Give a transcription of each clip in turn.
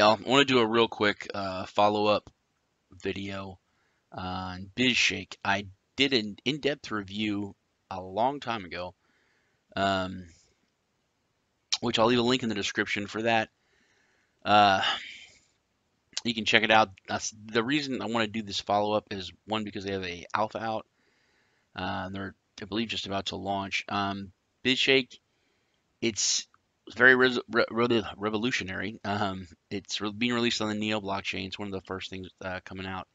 y'all. I want to do a real quick follow-up video on Biz Shake. I did an in-depth review a long time ago, um, which I'll leave a link in the description for that. Uh, you can check it out. The reason I want to do this follow-up is one, because they have a alpha out. They're, I believe, just about to launch. Biz Shake, it's very revolutionary. It's being released on the Neo blockchain. It's one of the first things coming out.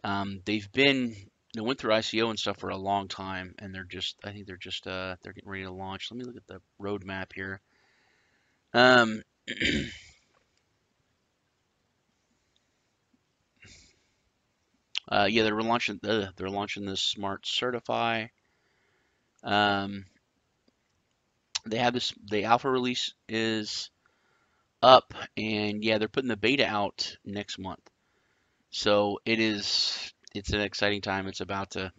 They went through ICO and stuff for a long time, and I think they're getting ready to launch. Let me look at the roadmap here. Um, yeah, they're launching the Smart Certify. Um, they have the alpha release is up, and yeah, they're putting the beta out next month. So it's an exciting time. It's about to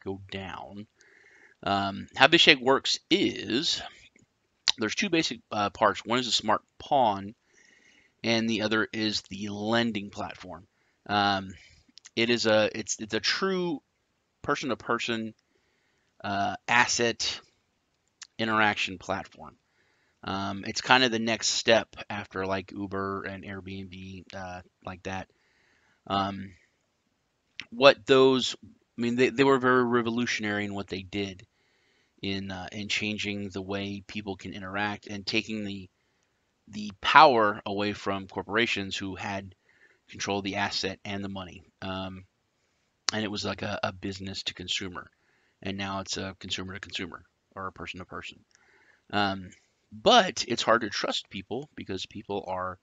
go down. How Bishake works is there's two basic parts. One is a smart pawn, and the other is the lending platform. Um, it's a true person-to-person asset interaction platform. It's kind of the next step after like Uber and Airbnb, like that. Um, what those, I mean, they were very revolutionary in what they did in changing the way people can interact and taking the power away from corporations who had control of the asset and the money. And it was like a business to consumer, and now it's a consumer to consumer or a person to person. Um, but it's hard to trust people because people are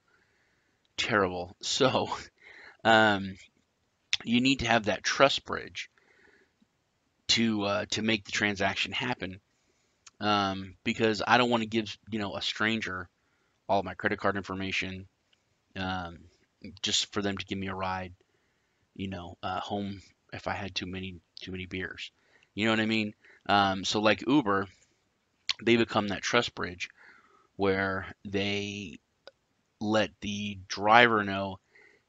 terrible. So um, you need to have that trust bridge to make the transaction happen. Because I don't want to give a stranger all of my credit card information, um, just for them to give me a ride, home if I had too many beers. You know what I mean? So like Uber, they become that trust bridge where they let the driver know,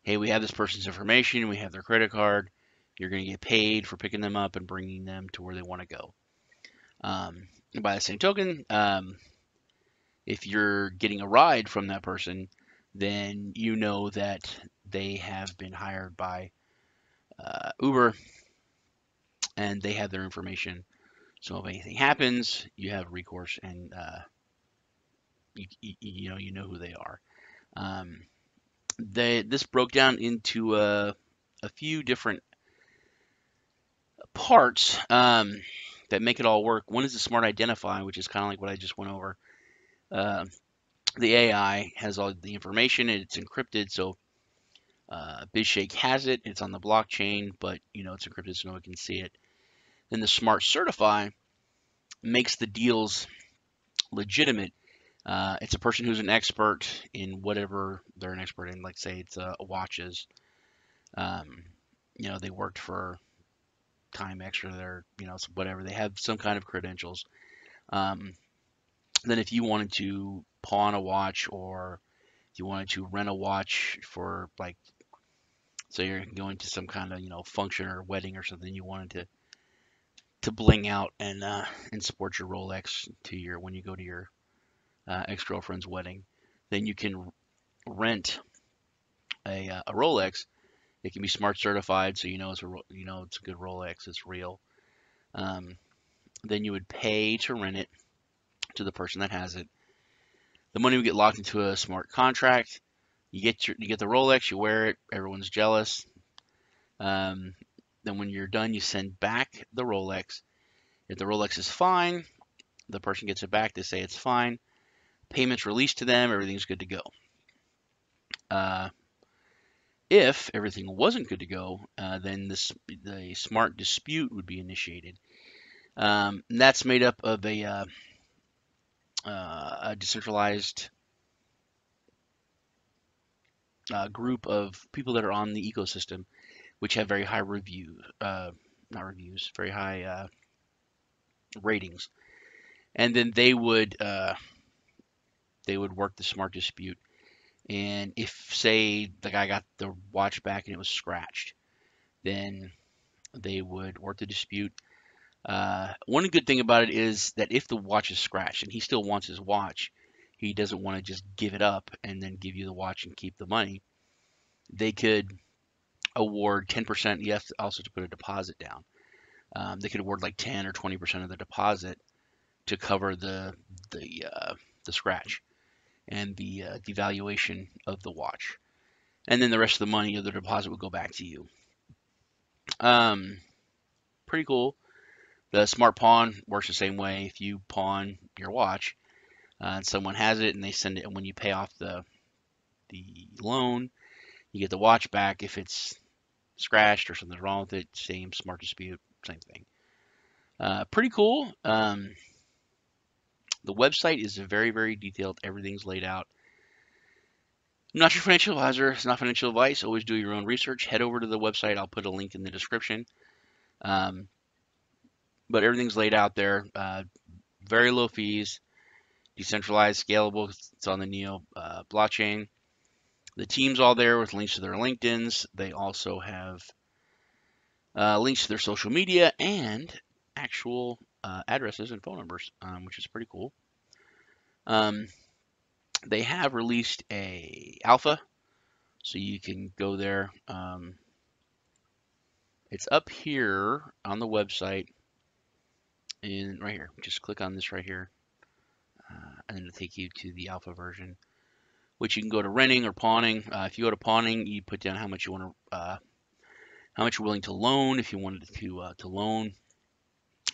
hey, we have this person's information, we have their credit card, you're going to get paid for picking them up and bringing them to where they want to go. And by the same token, if you're getting a ride from that person, then you know that they have been hired by Uber and they have their information. So if anything happens, you have recourse, and you know who they are. Um, this broke down into a few different parts that make it all work. One is the smart identify, which is kind of like what I just went over. Uh, the AI has all the information and it's encrypted, so BizShake has it. It's on the blockchain, but it's encrypted so no one can see it. Then the smart certify makes the deals legitimate. It's a person who's an expert in whatever they're an expert in. Like say it's watches. Um, they worked for Timex or they're whatever. They have some kind of credentials. Um, then if you wanted to pawn a watch or if you wanted to rent a watch for like, so you're going to some kind of function or wedding or something, you wanted to bling out and sport your Rolex to your when you go to your ex-girlfriend's wedding, then you can rent a Rolex. It can be smart certified, so it's a good Rolex, it's real. Um, then you would pay to rent it to the person that has it. The money would get locked into a smart contract. You get the Rolex, you wear it, everyone's jealous. Um, then when you're done, you send back the Rolex. If the Rolex is fine, the person gets it back. They say it's fine. Payment's released to them. Everything's good to go. Uh, if everything wasn't good to go, then the smart dispute would be initiated. And that's made up of a decentralized group of people that are on the ecosystem, which have very high not reviews, very high ratings, and then they would work the smart dispute, And if, say, the guy got the watch back and it was scratched, then they would work the dispute. One good thing about it is that if the watch is scratched and he still wants his watch, he doesn't want to just give it up and then give you the watch and keep the money. They could award 10%. You have to also to put a deposit down. They could award like 10 or 20% of the deposit to cover the scratch and the devaluation of the watch, and then the rest of the money of the deposit would go back to you. Um, Pretty cool. The smart pawn works the same way. If you pawn your watch and someone has it and they send it, and when you pay off the loan, you get the watch back. If it's scratched or something's wrong with it, same smart dispute, same thing. Pretty cool. The website is very, very detailed. Everything's laid out. I'm not your financial advisor. It's not financial advice. Always do your own research. Head over to the website. I'll put a link in the description. Um, but everything's laid out there. Very low fees, decentralized, scalable. It's on the Neo blockchain. The team's all there with links to their LinkedIn's. They also have links to their social media and actual addresses and phone numbers, which is pretty cool. Um, they have released a alpha, so you can go there. It's up here on the website, and right here. Just click on this right here, and it'll take you to the alpha version, which you can go to renting or pawning. If you go to pawning, you put down how much you want to, how much you're willing to loan if you wanted to loan,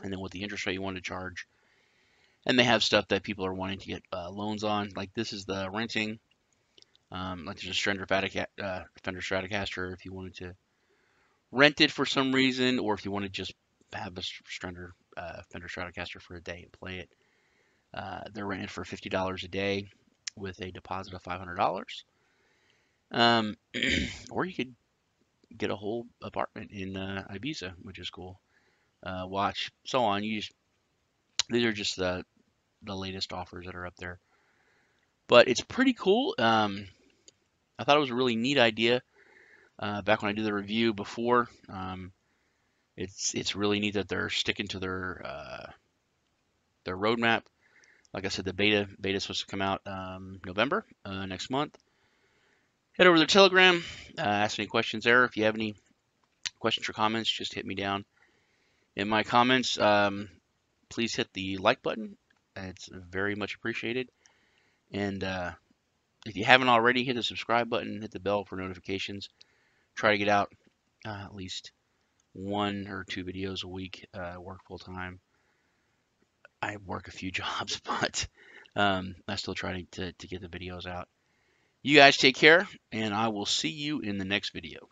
and then what the interest rate you want to charge. And they have stuff that people are wanting to get loans on. Like this is the renting. Like there's a Fender Stratocaster if you wanted to rent it for some reason, or if you want to just have a Fender Stratocaster for a day and play it. They're rented for $50 a day with a deposit of $500. Um, or you could get a whole apartment in Ibiza, which is cool. Watch, so on. These are just the latest offers that are up there, but it's pretty cool. I thought it was a really neat idea back when I did the review before. It's really neat that they're sticking to their roadmap. Like I said, the beta is supposed to come out November next month. Head over to their Telegram. Ask any questions there. If you have any questions or comments, just hit me down in my comments. Please hit the like button. It's very much appreciated. And if you haven't already, hit the subscribe button, hit the bell for notifications. Try to get out at least 1 or 2 videos a week. Work full time. I work a few jobs, but I still try to get the videos out. You guys take care, and I will see you in the next video.